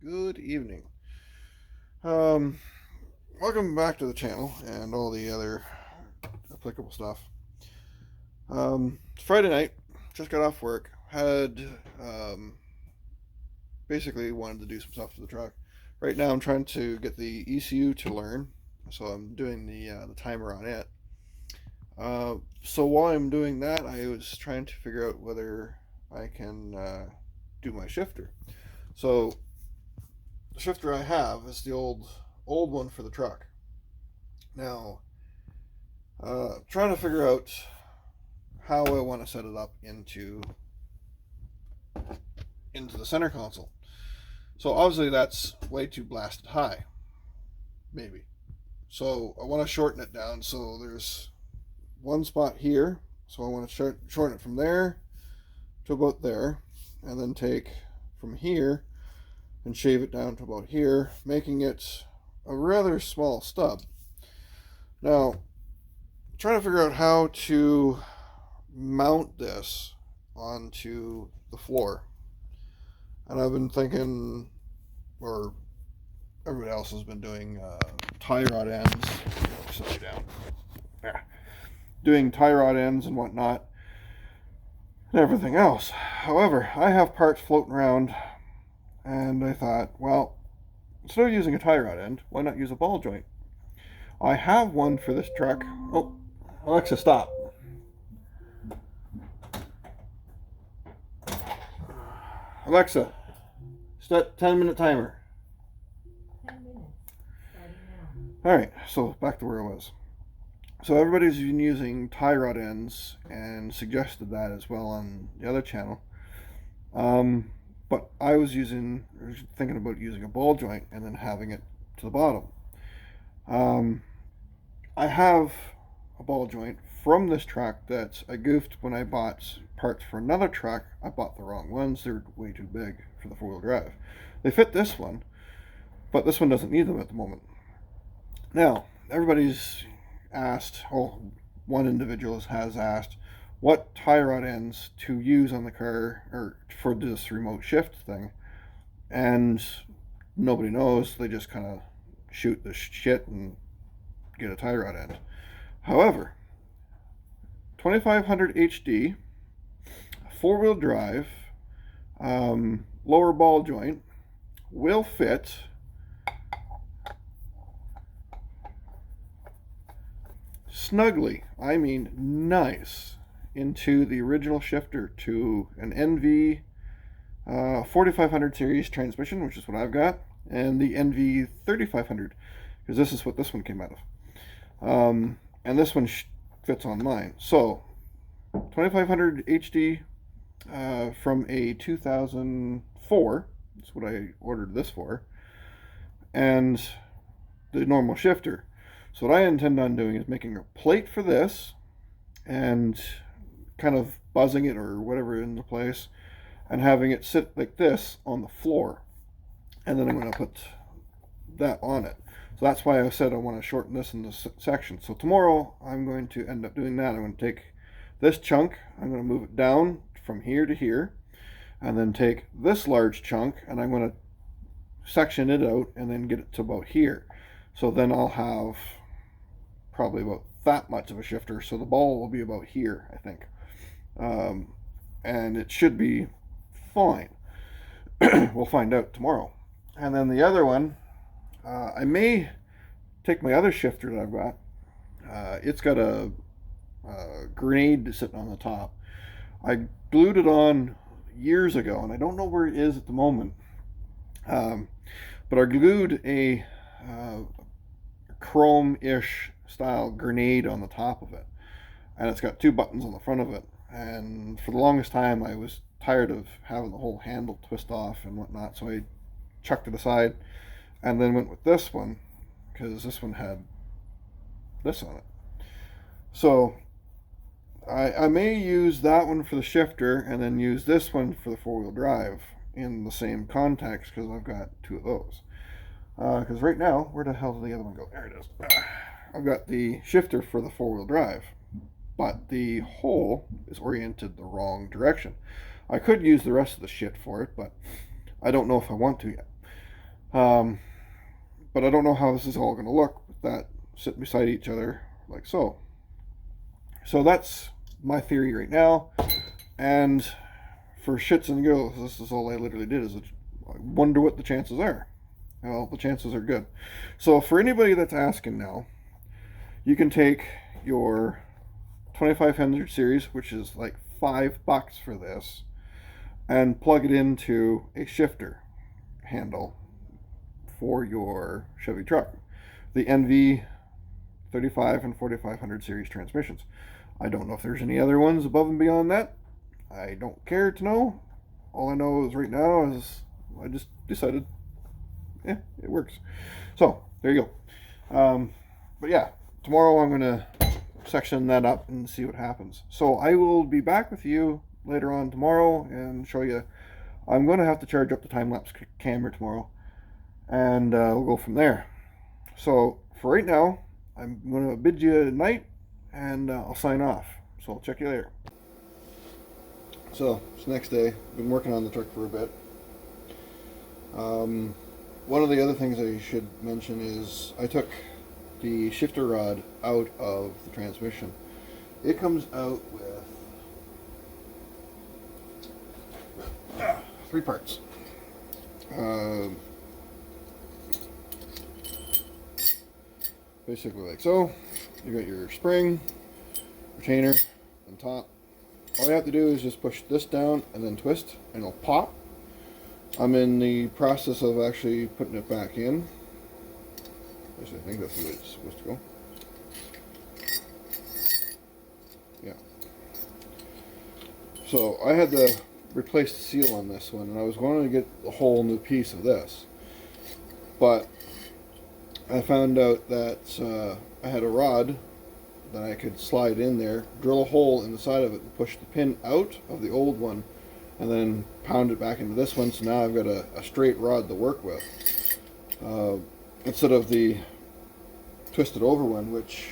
Good evening. Um, Welcome back to the channel and all the other applicable stuff. It's Friday night. Just got off work. Had um, basically wanted to do some stuff to the truck. Right now, I'm trying to get the ECU to learn, so I'm doing the timer on it. So while I'm doing that, I was trying to figure out whether I can do my shifter. So the shifter I have is the old one for the truck. Now, trying to figure out how I want to set it up into the center console. So obviously that's way too blasted high, maybe. So I want to shorten it down. So there's one spot here. So I want to shorten it from there to about there, and then take from here and shave it down to about here, making it a rather small stub. Now, trying to figure out how to mount this onto the floor. And I've been thinking, or everybody else has been doing tie rod ends. Sit down. Yeah. Doing tie rod ends and whatnot, and everything else. However, I have parts floating around, and I thought, well, instead of using a tie rod end, why not use a ball joint? I have one for this truck. Oh, Alexa, stop. Alexa, set 10-minute timer. 10 minutes, starting now. Alright, so back to where I was. So everybody's been using tie rod ends and suggested that as well on the other channel. But I was thinking about using a ball joint and then having it to the bottom. I have a ball joint from this truck that I goofed when I bought parts for another truck. I bought the wrong ones. They're way too big for the four-wheel drive. They fit this one, but this one doesn't need them at the moment. Now, everybody's asked, one individual has asked, what tie rod ends to use on the car or for this remote shift thing, and nobody knows. They just kind of shoot the shit and get a tie rod end. However, 2500 HD, four-wheel drive, lower ball joint will fit snugly, I mean nice, into the original shifter to an NV 4500 series transmission, which is what I've got, and the NV 3500, because this is what this one came out of. And this one fits on mine. So 2500 HD from a 2004, that's what I ordered this for, and the normal shifter. So what I intend on doing is making a plate for this and kind of buzzing it or whatever into place and having it sit like this on the floor. And then I'm going to put that on it. So that's why I said I want to shorten this in this section. So tomorrow I'm going to end up doing that. I'm going to take this chunk, I'm going to move it down from here to here, and then take this large chunk and I'm going to section it out and then get it to about here. So then I'll have probably about that much of a shifter. So the ball will be about here, I think. And it should be fine. We'll find out tomorrow. And then the other one, I may take my other shifter that I've got. It's got a grenade sitting on the top. I glued it on years ago, and I don't know where it is at the moment. But I glued a chrome-ish style grenade on the top of it, and it's got two buttons on the front of it. And for the longest time, I was tired of having the whole handle twist off and whatnot, so I chucked it aside and then went with this one because this one had this on it. So I may use that one for the shifter and then use this one for the four-wheel drive in the same context, because I've got two of those. Because right now, where the hell did the other one go? There it is. I've got the shifter for the four-wheel drive, but the hole is oriented the wrong direction. I could use the rest of the shit for it, but I don't know if I want to yet. But I don't know how this is all going to look with that sitting beside each other like so. So that's my theory right now. And for shits and giggles, this is all I literally did is I wonder what the chances are. Well, the chances are good. So for anybody that's asking now, you can take your 2500 series, which is like $5 for this, and plug it into a shifter handle for your Chevy truck. The NV 35 and 4500 series transmissions. I don't know if there's any other ones above and beyond that. I don't care to know. All I know is right now is I just decided, yeah, it works. So there you go. But yeah, tomorrow I'm gonna section that up and see what happens. So I will be back with you later on tomorrow and show you. I'm going to have to charge up the time-lapse camera tomorrow, and we'll go from there. So for right now, I'm going to bid you good night, and I'll sign off. So I'll check you later. So it's the next day. I've been working on the truck for a bit. One of the other things I should mention is I took the shifter rod out of the transmission. It comes out with 3 parts. Basically like so. You got your spring, retainer, and top. All you have to do is just push this down and then twist, and it'll pop. I'm in the process of actually putting it back in. I think that's the way it's supposed to go. Yeah. So I had to replace the seal on this one, and I was going to get a whole new piece of this. But I found out that I had a rod that I could slide in there, drill a hole in the side of it, and push the pin out of the old one, and then pound it back into this one. So now I've got a straight rod to work with. Instead of the twisted over one, which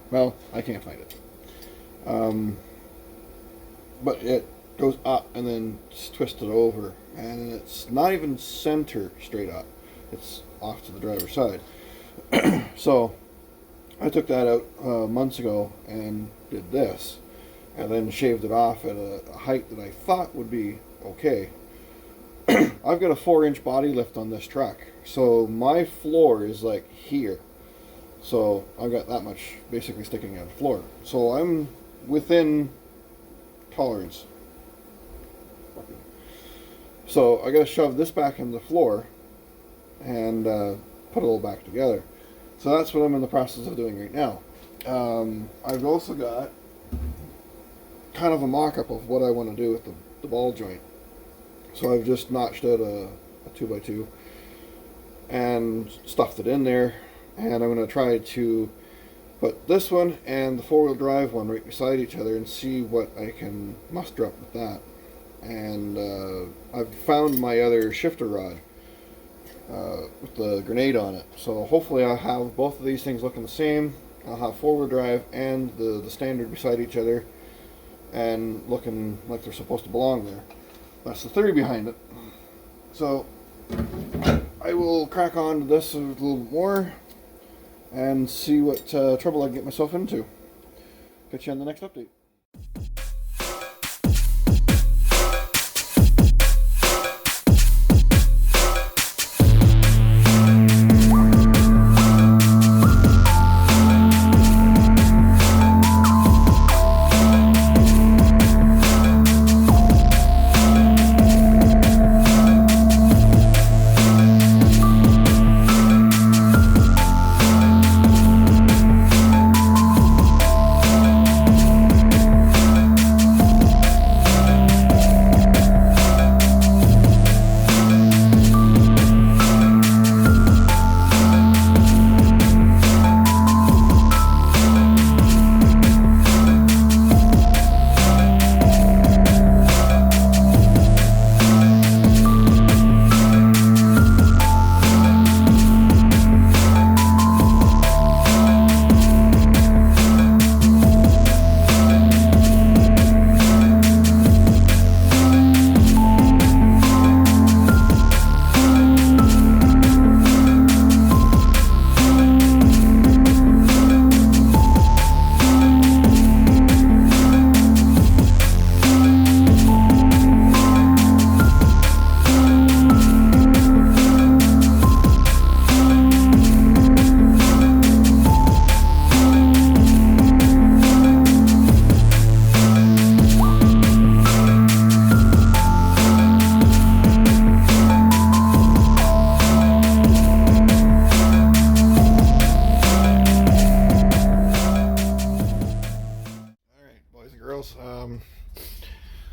well, I can't find it. But it goes up and then it's twisted over, and it's not even center straight up. It's off to the driver's side. So I took that out months ago and did this, and then shaved it off at a height that I thought would be okay. I've got a 4-inch body lift on this truck, so my floor is like here. So I've got that much basically sticking out of the floor. So I'm within tolerance. So I got to shove this back in the floor and put it all back together. So that's what I'm in the process of doing right now. I've also got kind of a mock-up of what I want to do with the ball joint. So I've just notched out a 2x2 and stuffed it in there. And I'm going to try to put this one and the 4-wheel drive one right beside each other and see what I can muster up with that. And I've found my other shifter rod with the grenade on it. So hopefully I'll have both of these things looking the same. I'll have 4-wheel drive and the standard beside each other and looking like they're supposed to belong there. That's the theory behind it. So I will crack on to this a little bit more and see what trouble I can get myself into. Catch you on the next update.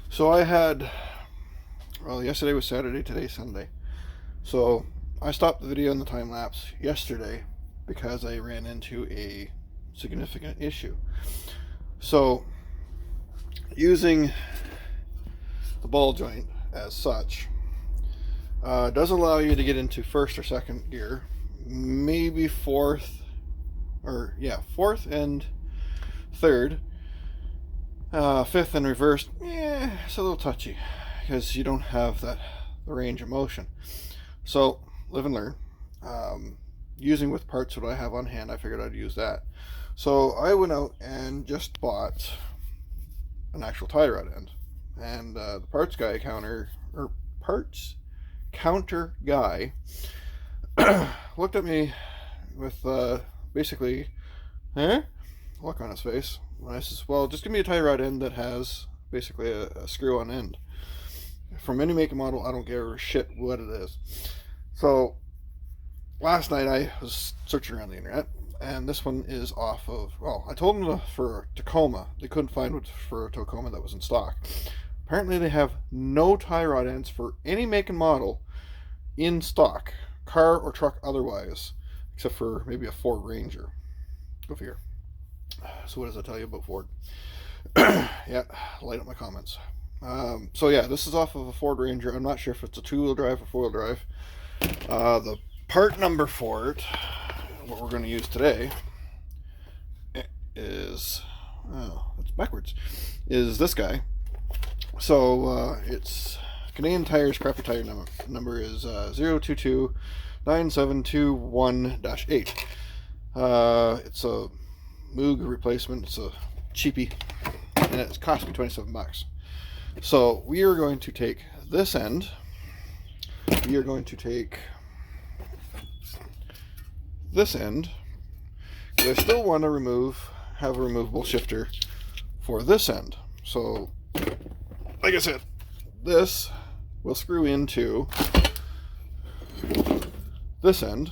So I had, well, yesterday was Saturday, today's Sunday. So I stopped the video in the time lapse yesterday because I ran into a significant issue. So using the ball joint as such does allow you to get into first or second gear, maybe fourth and third. Fifth and reversed, it's a little touchy because you don't have the range of motion. So live and learn. Using with parts that I have on hand, I figured I'd use that. So I went out and just bought an actual tie rod end, and the parts counter guy looked at me with basically look on his face. And I says, well, just give me a tie rod end that has basically a screw on end. From any make and model, I don't give a shit what it is. So last night I was searching around the internet, and this one is off of, well, I told them for a Tacoma. They couldn't find one for a Tacoma that was in stock. Apparently they have no tie rod ends for any make and model in stock, car or truck otherwise, except for maybe a Ford Ranger. Go figure. So what does that tell you about Ford? Yeah, light up my comments. So yeah, this is off of a Ford Ranger. I'm not sure if it's a two-wheel drive or four-wheel drive. The part number for it, what we're going to use today, is, it's backwards, is this guy. So it's Canadian Tire's crappy tire number is 0229721-8. It's a Moog replacement. It's a cheapie, and it's cost me $27. So we are going to take this end. We are going to take this end. I still want to have a removable shifter for this end. So, like I said, this will screw into this end.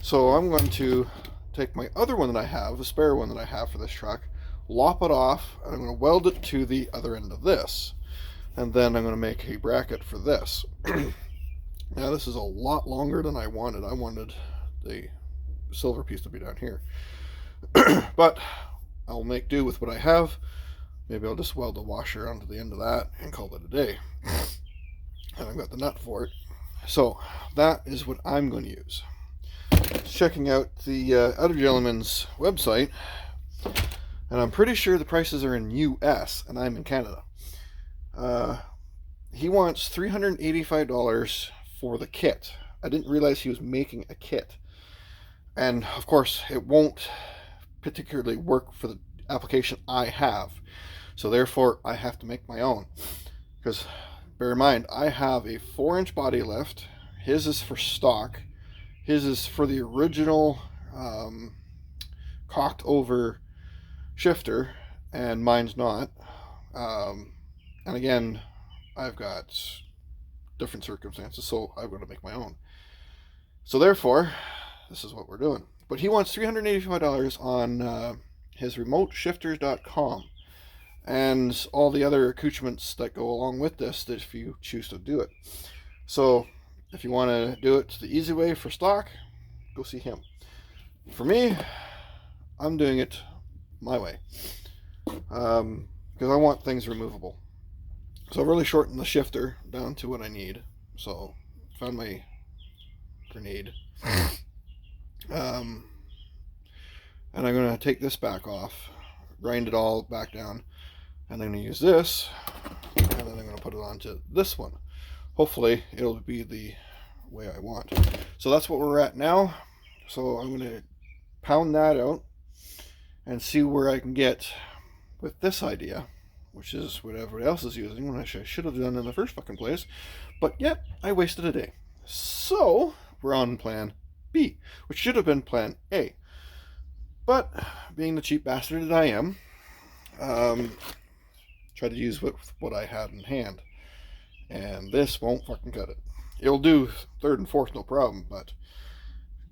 So I'm going to take my other one that I have, the spare one that I have for this truck, lop it off, and I'm going to weld it to the other end of this. And then I'm going to make a bracket for this. Now this is a lot longer than I wanted. I wanted the silver piece to be down here. But I'll make do with what I have. Maybe I'll just weld the washer onto the end of that and call it a day. And I've got the nut for it. So that is what I'm going to use. Checking out the other gentleman's website, and I'm pretty sure the prices are in US and I'm in Canada. He wants $385 for the kit. I didn't realize he was making a kit, and of course it won't particularly work for the application I have, so therefore I have to make my own. Because bear in mind, I have a 4-inch body lift. His is for stock. His is for the original cocked over shifter, and mine's not. And again, I've got different circumstances, so I'm going to make my own. So therefore, this is what we're doing. But he wants $385 on his remoteshifters.com, and all the other accoutrements that go along with this, if you choose to do it. So if you want to do it the easy way for stock, go see him. For me, I'm doing it my way, because I want things removable. So I've really shortened the shifter down to what I need. So found my grenade, and I'm going to take this back off, grind it all back down, and I'm going to use this, and then I'm going to put it onto this one. Hopefully it'll be the way I want. So that's what we're at now. So I'm going to pound that out and see where I can get with this idea, which is what everybody else is using, when I should have done in the first fucking place. But yet I wasted a day. So we're on plan B, which should have been plan A. But being the cheap bastard that I am, try to use what I had in hand. And this won't fucking cut it. It'll do third and fourth, no problem, but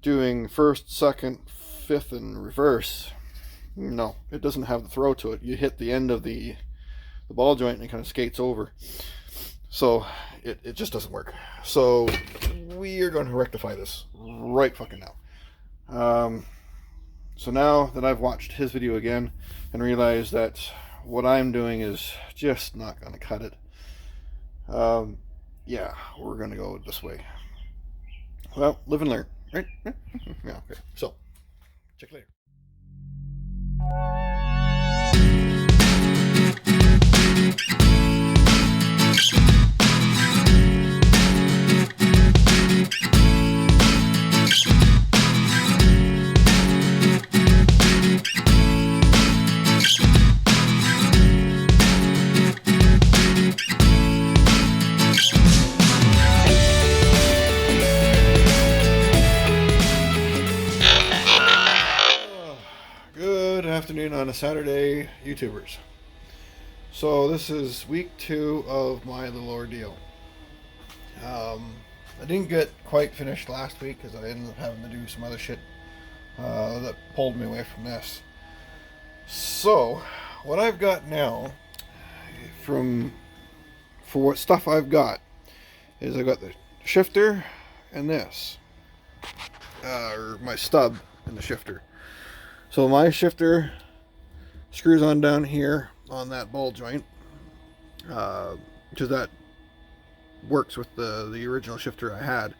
doing first, second, fifth, and reverse, no, it doesn't have the throw to it. You hit the end of the the ball joint and it kind of skates over. So it just doesn't work. So we are going to rectify this right fucking now. So now that I've watched his video again and realized that what I'm doing is just not going to cut it, yeah, we're going to go this way. Well, live and learn, right? Yeah, okay. So, check you later. Good afternoon on a Saturday, YouTubers. So this is week 2 of my little ordeal. I didn't get quite finished last week because I ended up having to do some other shit that pulled me away from this. So what I've got now, for what stuff I've got, is I've got the shifter and this, or my stub and the shifter. So my shifter screws on down here on that ball joint, because that works with the original shifter I had.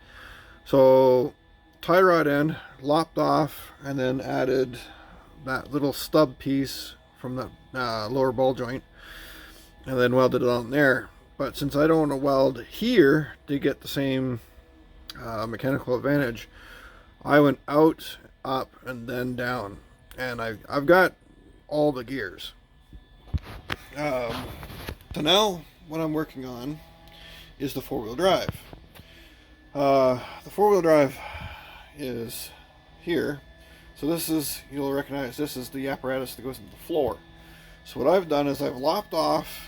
So tie rod end, lopped off, and then added that little stub piece from the lower ball joint, and then welded it on there. But since I don't want to weld here to get the same mechanical advantage, I went out, up, and then down. And I've got all the gears. So now what I'm working on is the 4-wheel drive. The 4-wheel drive is here. So this is, you'll recognize, this is the apparatus that goes into the floor. So what I've done is I've lopped off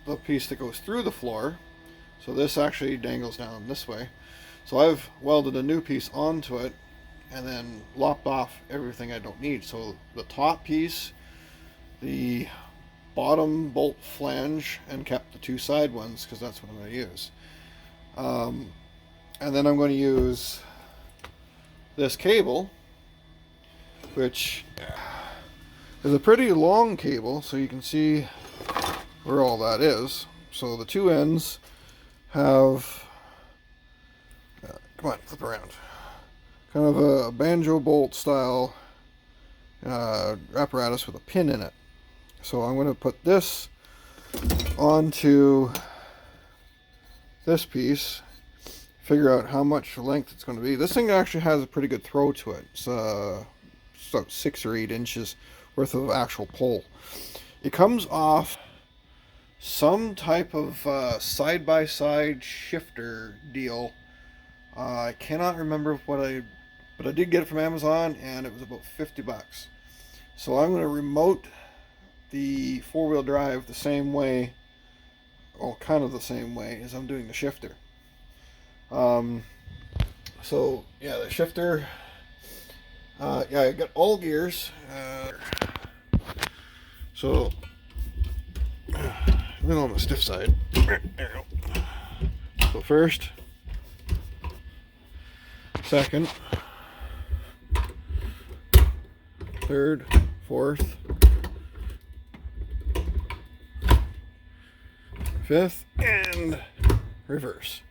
the piece that goes through the floor. So this actually dangles down this way. So I've welded a new piece onto it and then lopped off everything I don't need. So the top piece, the bottom bolt flange, and kept the 2 side ones because that's what I'm going to use. And then I'm going to use this cable, which is a pretty long cable, so you can see where all that is. So the 2 ends have, come on, flip around, kind of a banjo bolt style apparatus with a pin in it. So I'm going to put this onto this piece, figure out how much length it's going to be. This thing actually has a pretty good throw to it. It's about 6 or 8 inches worth of actual pull. It comes off some type of side-by-side shifter deal. I cannot remember but I did get it from Amazon, and it was about 50 bucks. So I'm going to remote the 4-wheel drive the same way, well, kind of the same way as I'm doing the shifter. So yeah, the shifter, yeah, I got all gears. So a little on the stiff side. There we go. So first, second, third, fourth, fifth, and reverse.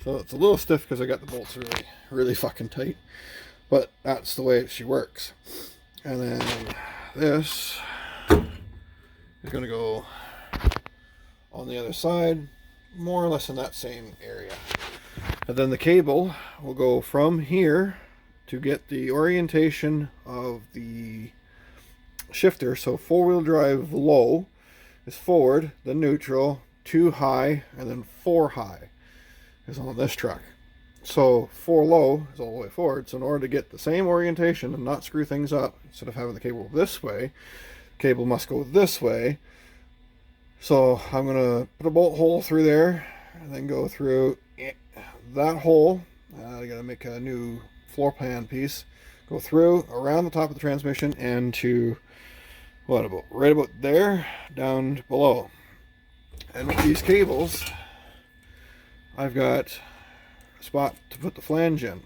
So it's a little stiff because I got the bolts really fucking tight, but that's the way she works. And then this is going to go on the other side, more or less in that same area. And then the cable will go from here to get the orientation of the shifter. So 4-wheel drive low is forward, then neutral, 2 high, and then 4 high is on this truck. So 4 low is all the way forward. So in order to get the same orientation and not screw things up, instead of having the cable this way, the cable must go this way. So I'm going to put a bolt hole through there and then go through that hole. I got to make a new floor pan piece. Go through around the top of the transmission and to what about right about there down below. And with these cables, I've got a spot to put the flange in.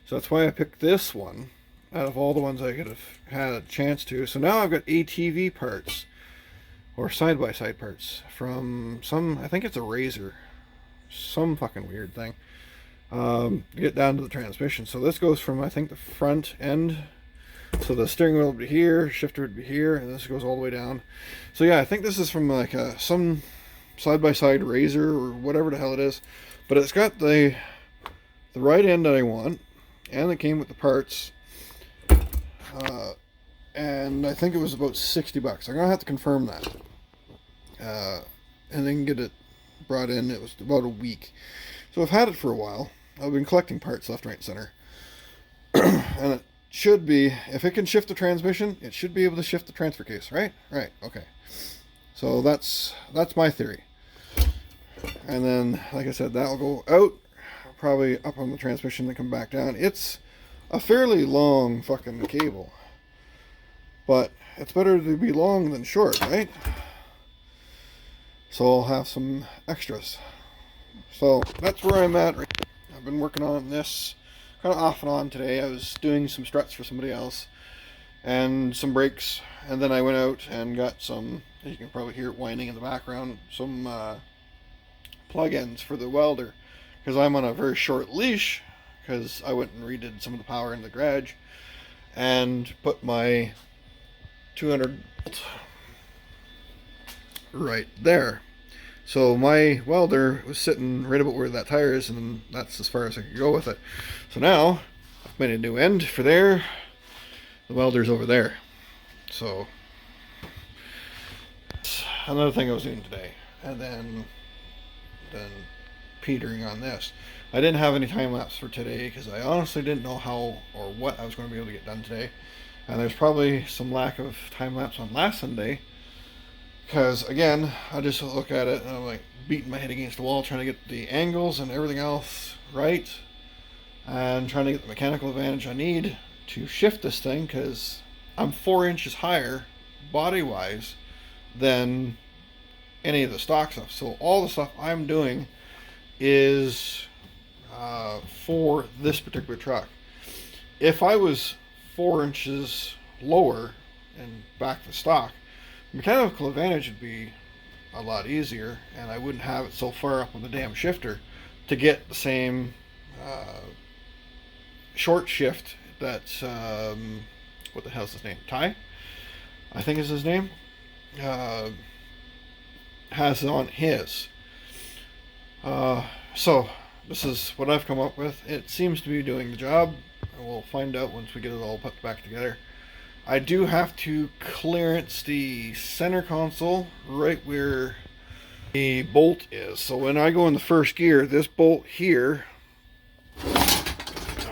So that's why I picked this one out of all the ones I could have had a chance to. So now I've got ATV parts, or side-by-side parts, from some, I think it's a Razor. Some fucking weird thing. Get down to the transmission. So this goes from, I think, the front end. So the steering wheel would be here, shifter would be here, and this goes all the way down. So yeah, I think this is from like some side-by-side Razor or whatever the hell it is. But it's got the right end that I want, and it came with the parts. And I think it was about $60. I'm gonna have to confirm that. And then get it brought in. It was about a week. So I've had it for a while. I've been collecting parts left, right, center. And it should be, if it can shift the transmission, it should be able to shift the transfer case, right? Right, okay. So that's my theory. And then, like I said, that'll go out, probably up on the transmission and come back down. It's a fairly long fucking cable. But it's better to be long than short, right? So I'll have some extras. So that's where I'm at. I've been working on this kind of off and on today. I was doing some struts for somebody else and some brakes, and then I went out and got some, as you can probably hear it whining in the background, some plug-ins for the welder, because I'm on a very short leash, because I went and redid some of the power in the garage and put my 200 volt right there. So my welder was sitting right about where that tire is, and that's as far as I could go with it. So now I've made a new end for there. The welder's over there. So another thing I was doing today, and then petering on this. I didn't have any time lapse for today because I honestly didn't know how or what I was going to be able to get done today. And there's probably some lack of time lapse on last Sunday. Because, again, I just look at it and I'm like beating my head against the wall trying to get the angles and everything else right. And trying to get the mechanical advantage I need to shift this thing, because I'm 4 inches higher, body-wise, than any of the stock stuff. So all the stuff I'm doing is for this particular truck. If I was 4 inches lower and back to stock, mechanical advantage would be a lot easier, and I wouldn't have it so far up on the damn shifter to get the same short shift that what the hell's his name? Ty, I think is his name, has on his. So this is what I've come up with. It seems to be doing the job. We'll find out once we get it all put back together. I do have to clearance the center console right where the bolt is. So when I go in the first gear, this bolt here,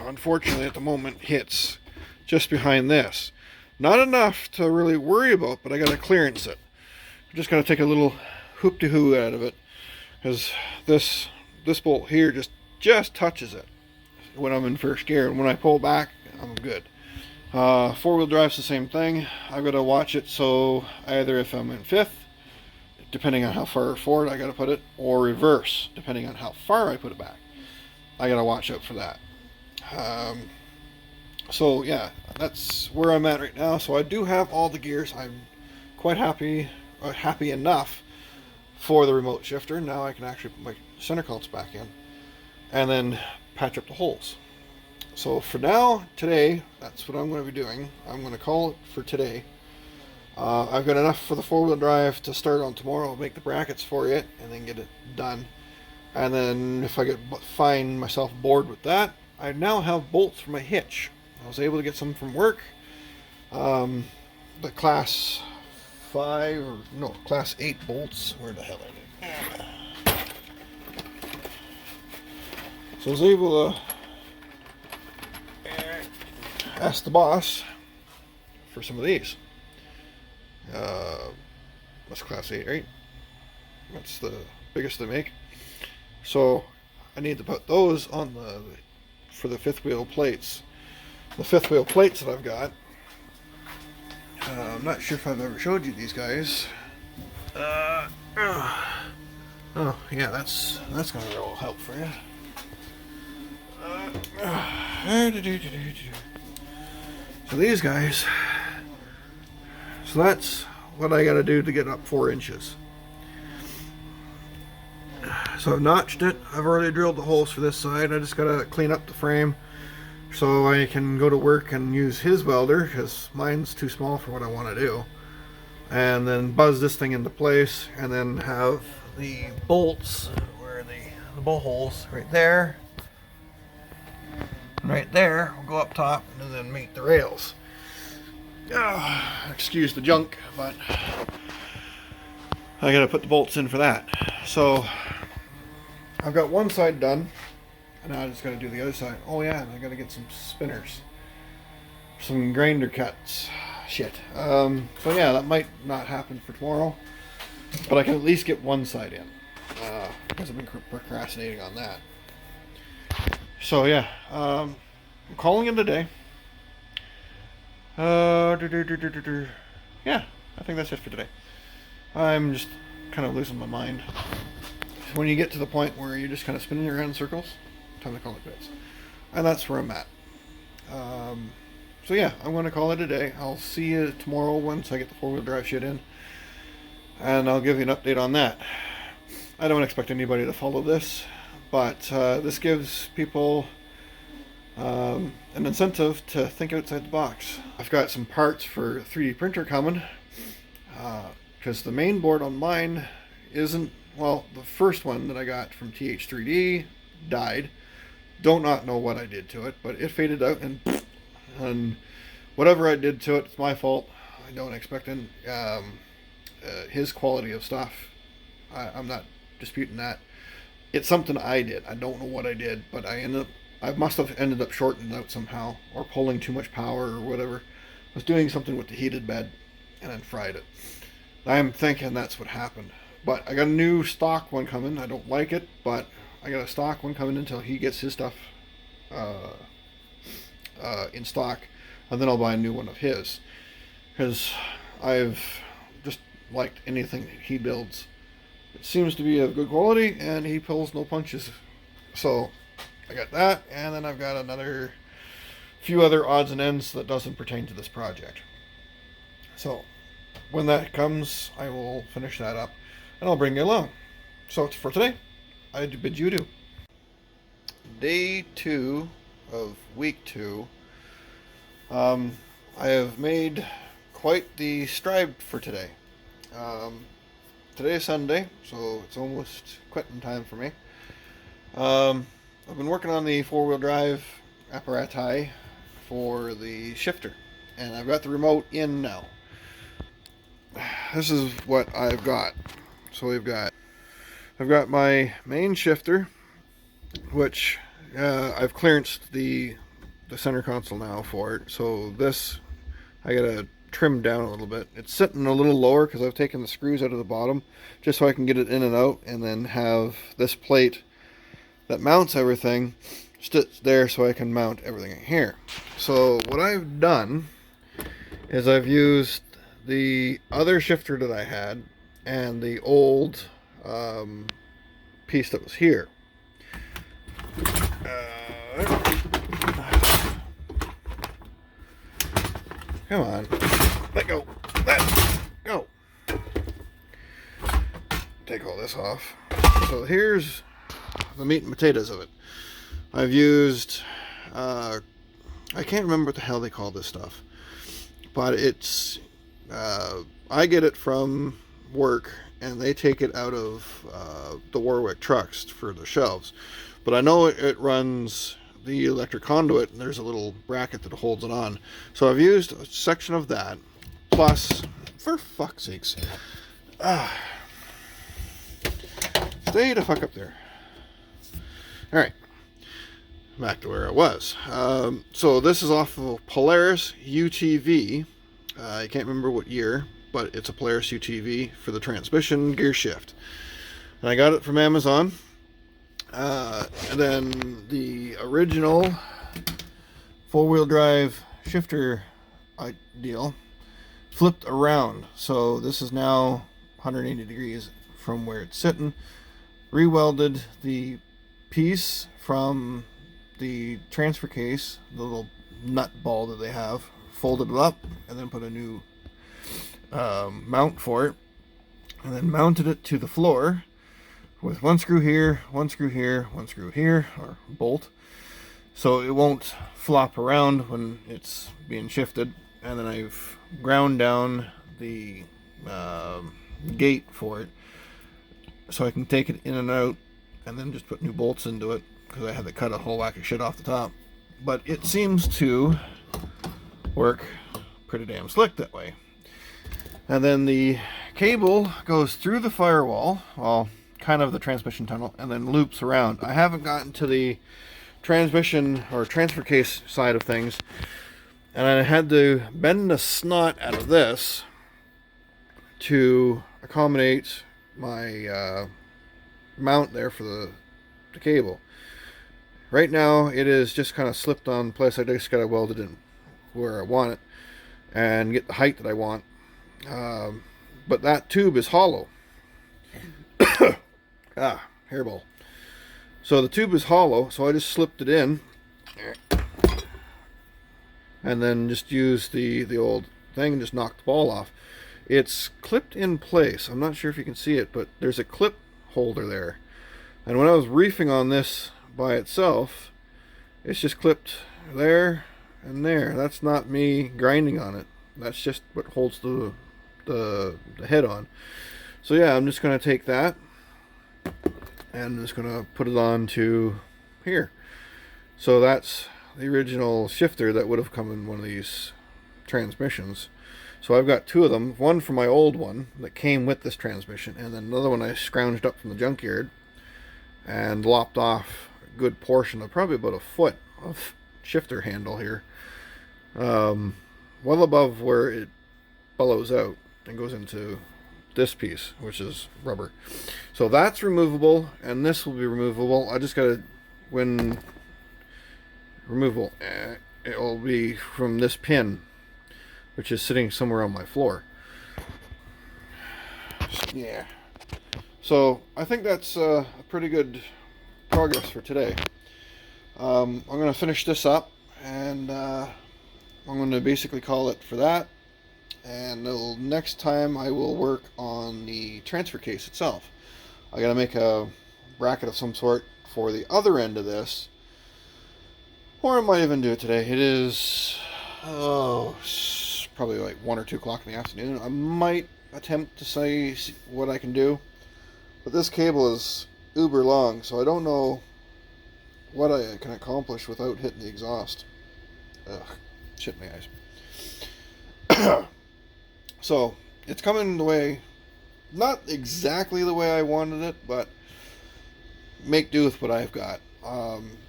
unfortunately at the moment, hits just behind this. Not enough to really worry about, but I got to clearance it. I'm just going to take a little hoop-de-hoo out of it, because this bolt here just touches it when I'm in first gear, and when I pull back, I'm good. Four-wheel drive's the same thing. I've got to watch it, so either if I'm in fifth, depending on how far forward I got to put it, or reverse, depending on how far I put it back. I got to watch out for that. So yeah, that's where I'm at right now. So I do have all the gears. I'm quite happy enough for the remote shifter. Now I can actually put my center console back in and then patch up the holes. So for now, today, that's what I'm going to be doing. I'm going to call it for today. I've got enough for the four-wheel drive to start on tomorrow. I'll make the brackets for it and then get it done. And then if I find myself bored with that, I now have bolts for my hitch. I was able to get some from work. The class 8 bolts. Where the hell are they? So I was able to ask the boss for some of these. That's class 8, right? That's the biggest they make. So I need to put those on for the fifth wheel plates. The fifth wheel plates that I've got I'm not sure if I've ever showed you these guys. Oh yeah, that's gonna be a little help for you. So these guys. So that's what I gotta do to get up 4 inches. So I've notched it. I've already drilled the holes for this side. I just gotta clean up the frame so I can go to work and use his welder, because mine's too small for what I want to do. And then buzz this thing into place, and then have the bolts, where the bolt holes right there, and right there will go up top and then meet the rails. Excuse the junk, but I gotta put the bolts in for that. So I've got one side done, and now I just gotta do the other side. Oh yeah, and I gotta get some spinners, some grinder cuts. Shit. So yeah, that might not happen for tomorrow, but I can at least get one side in, because I've been procrastinating on that. So yeah, I'm calling it a day. Yeah, I think that's it for today. I'm just kind of losing my mind. When you get to the point where you're just kind of spinning around in circles, time to call it quits. And that's where I'm at. So yeah, I'm going to call it a day. I'll see you tomorrow once I get the 4-wheel drive shit in, and I'll give you an update on that. I don't expect anybody to follow this, but this gives people an incentive to think outside the box. I've got some parts for a 3D printer coming, because the main board on mine isn't, well, the first one that I got from TH3D died. Don't not know what I did to it, but it faded out, and whatever I did to it, it's my fault. I don't expect his quality of stuff. I'm not disputing that. It's something I did. I don't know what I did, but I must have ended up shorting out somehow, or pulling too much power, or whatever. I was doing something with the heated bed, and then fried it. I'm thinking that's what happened. But I got a new stock one coming. I don't like it, but I got a stock one coming until he gets his stuff in stock, and then I'll buy a new one of his, because I've just liked anything he builds. It seems to be of good quality, and he pulls no punches. So I got that, and then I've got another few other odds and ends that doesn't pertain to this project. So when that comes, I will finish that up, and I'll bring you along. So for today, I bid you adieu. Day 2 of week 2. I have made quite the stride for today. Today is Sunday, so it's almost quitting time for me. I've been working on the 4-wheel drive apparatus for the shifter, and I've got the remote in now. This is what I've got. So I've got my main shifter, which I've clearanced the center console now for it. So this I gotta trim down a little bit. It's sitting a little lower because I've taken the screws out of the bottom just so I can get it in and out, and then have this plate that mounts everything sit there so I can mount everything in here. So what I've done is I've used the other shifter that I had and the old piece that was here. Come on, let go, let go. Take all this off. So here's the meat and potatoes of it. I've used, I can't remember what the hell they call this stuff, but it's, I get it from work, and they take it out of the Warwick trucks for the shelves. But I know it runs the electric conduit, and there's a little bracket that holds it on. So I've used a section of that, plus, for fuck's sakes, stay the fuck up there. Alright, back to where I was. So this is off of Polaris UTV. I can't remember what year, but it's a Polaris UTV for the transmission gear shift. And I got it from Amazon. And then the original 4-wheel drive shifter deal flipped around. So this is now 180 degrees from where it's sitting. Rewelded the piece from the transfer case, the little nut ball that they have, folded it up, and then put a new mount for it, and then mounted it to the floor with one screw here, one screw here, one screw here, or bolt, so it won't flop around when it's being shifted. And then I've ground down the gate for it, so I can take it in and out, and then just put new bolts into it, because I had to cut a whole whack of shit off the top. But it seems to work pretty damn slick that way. And then the cable goes through the firewall, well, kind of the transmission tunnel, and then loops around. I haven't gotten to the transmission or transfer case side of things, and I had to bend the snot out of this to accommodate my mount there for the cable. Right now it is just kind of slipped on place. I just got to weld it in where I want it and get the height that I want. But that tube is hollow. Hairball. So the tube is hollow, so I just slipped it in and then just used the old thing and just knocked the ball off. It's clipped in place. I'm not sure if you can see it, but there's a clip holder there. And when I was reefing on this by itself, it's just clipped there and there. That's not me grinding on it. That's just what holds the head on. So yeah, I'm just going to take that and I'm just going to put it on to here. So that's the original shifter that would have come in one of these transmissions. So I've got two of them, one from my old one that came with this transmission, and then another one I scrounged up from the junkyard and lopped off a good portion of probably about a foot of shifter handle here, well above where it bellows out and goes into this piece, which is rubber. So that's removable, and this will be removable. I just gotta, when removable, it will be from this pin, which is sitting somewhere on my floor. Yeah. So I think that's a pretty good progress for today. I'm going to finish this up, and I'm going to basically call it for that. And next time I will work on the transfer case itself. I got to make a bracket of some sort for the other end of this, or I might even do it today. It is probably like 1 or 2 o'clock in the afternoon. I might attempt to see what I can do, but this cable is uber long, so I don't know what I can accomplish without hitting the exhaust. Ugh, shit in my eyes. So it's coming the way, not exactly the way I wanted it, but make do with what I've got.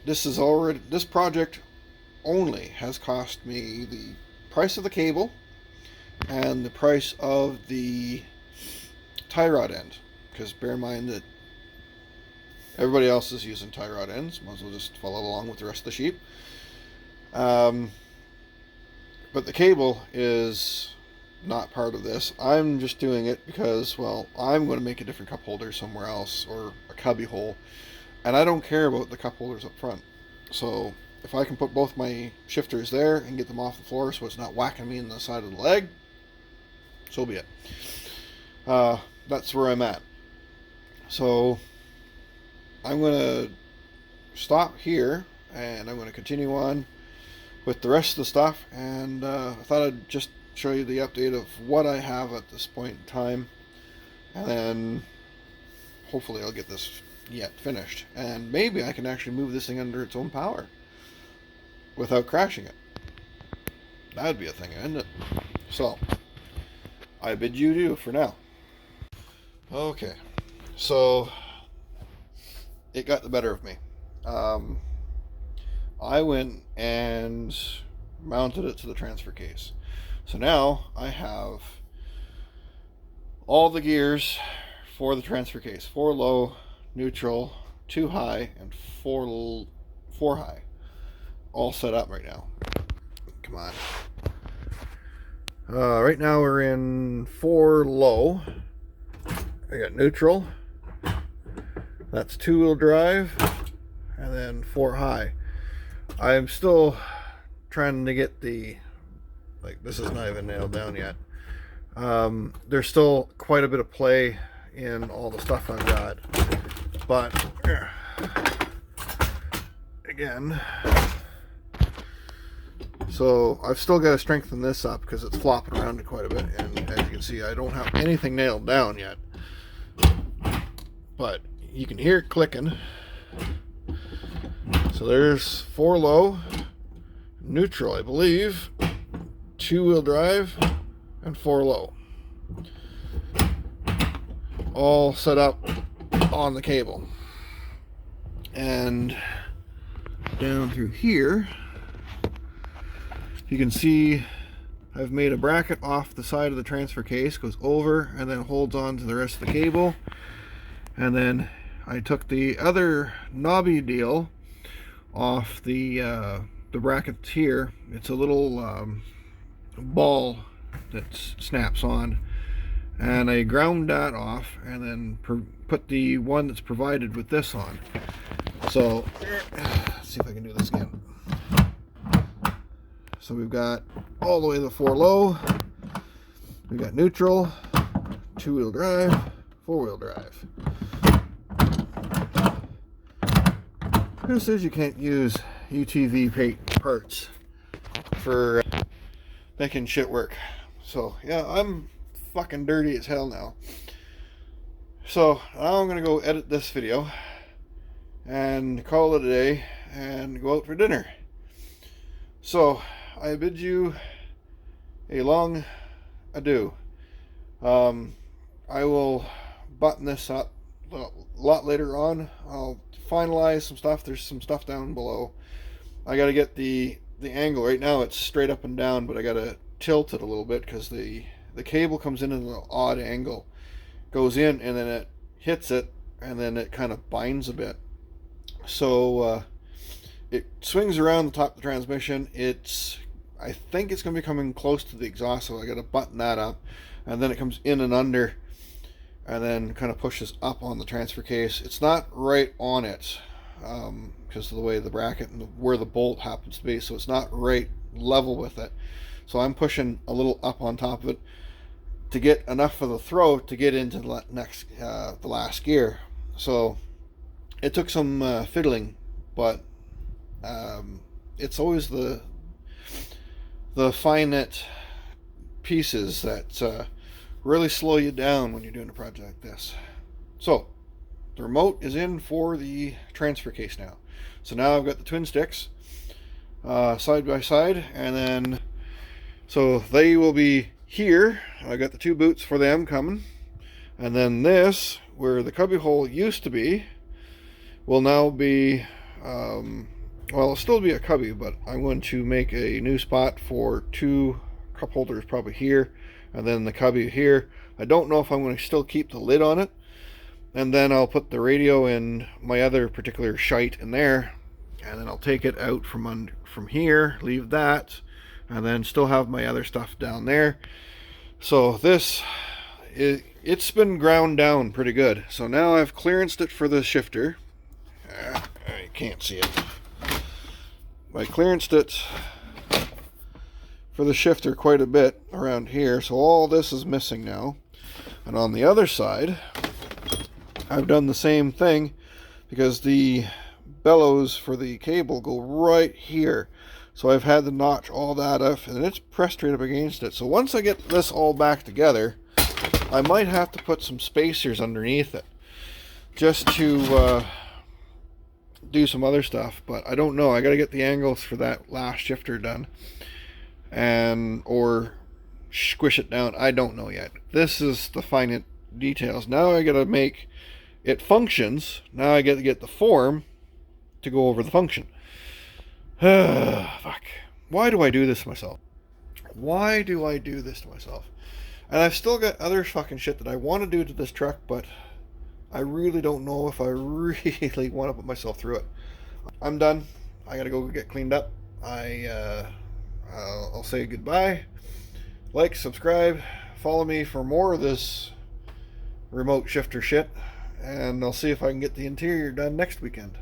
This project only has cost me the price of the cable and the price of the tie rod end, because bear in mind that everybody else is using tie rod ends. Might as well just follow along with the rest of the sheep. But the cable is not part of this. I'm just doing it because, well, I'm going to make a different cup holder somewhere else, or a cubby hole, and I don't care about the cup holders up front. So if I can put both my shifters there and get them off the floor so it's not whacking me in the side of the leg, so be it. That's where I'm at. So I'm going to stop here, and I'm going to continue on with the rest of the stuff. And I thought I'd just show you the update of what I have at this point in time, and then hopefully I'll get this yet finished, and maybe I can actually move this thing under its own power without crashing it. That'd be a thing, isn't it? So I bid you adieu for now. Okay, so it got the better of me. I went and mounted it to the transfer case. So now I have all the gears for the transfer case: 4 low, neutral, 2 high, and 4 high, all set up right now. Come on. Right now we're in 4 low. I got neutral. That's 2-wheel drive. And then 4 high. I'm still trying to get the, like, this is not even nailed down yet. There's still quite a bit of play in all the stuff I've got. But, again, so I've still got to strengthen this up because it's flopping around quite a bit. And as you can see, I don't have anything nailed down yet. But you can hear it clicking. So there's 4 low, neutral, I believe, 2-wheel drive, and 4 low. All set up on the cable. And down through here, you can see I've made a bracket off the side of the transfer case, goes over and then holds on to the rest of the cable. And then I took the other knobby deal off the brackets here. It's a little ball that snaps on, and I ground that off and then put the one that's provided with this on. So let's see if I can do this again. So we've got all the way to the 4 low, we've got neutral, 2-wheel drive, 4-wheel drive. Who says you can't use UTV parts for making shit work? So yeah, I'm fucking dirty as hell now. So now I'm gonna go edit this video and call it a day and go out for dinner. So I bid you a long adieu. I will button this up a lot later on. I'll finalize some stuff. There's some stuff down below. I got to get the angle. Right now it's straight up and down, but I got to tilt it a little bit because the cable comes in at an odd angle, goes in, and then it hits it, and then it kind of binds a bit. So it swings around the top of the transmission. I think it's going to be coming close to the exhaust, so I got to button that up, and then it comes in and under, and then kind of pushes up on the transfer case. It's not right on it because of the way the bracket and where the bolt happens to be, so it's not right level with it. So I'm pushing a little up on top of it to get enough of the throw to get into the last gear. So it took some fiddling, but it's always the finite pieces that really slow you down when you're doing a project like this. So the remote is in for the transfer case now. So now I've got the twin sticks side by side, and then so they will be here. I got the 2 boots for them coming, and then this, where the cubby hole used to be, will now be well, it'll still be a cubby, but I'm going to make a new spot for 2 cup holders probably here, and then the cubby here. I don't know if I'm going to still keep the lid on it, and then I'll put the radio and my other particular shite in there, and then I'll take it out from here, leave that, and then still have my other stuff down there. So this it's been ground down pretty good. So now I've clearanced it for the shifter. I can't see it. I clearanced it for the shifter quite a bit around here, so all this is missing now. And on the other side, I've done the same thing because the bellows for the cable go right here. So I've had to notch all that up, and it's pressed right up against it. So once I get this all back together, I might have to put some spacers underneath it just to do some other stuff, but I don't know. I got to get the angles for that last shifter done, or squish it down. I don't know yet. This is the finite details. Now I got to make it functions. Now I get to get the form to go over the function. Fuck. Why do I do this to myself? Why do I do this to myself? And I've still got other fucking shit that I want to do to this truck, but I really don't know if I really want to put myself through it. I'm done. I gotta go get cleaned up. I'll say goodbye. Like, subscribe, follow me for more of this remote shifter shit, and I'll see if I can get the interior done next weekend.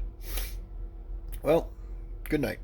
Well, good night.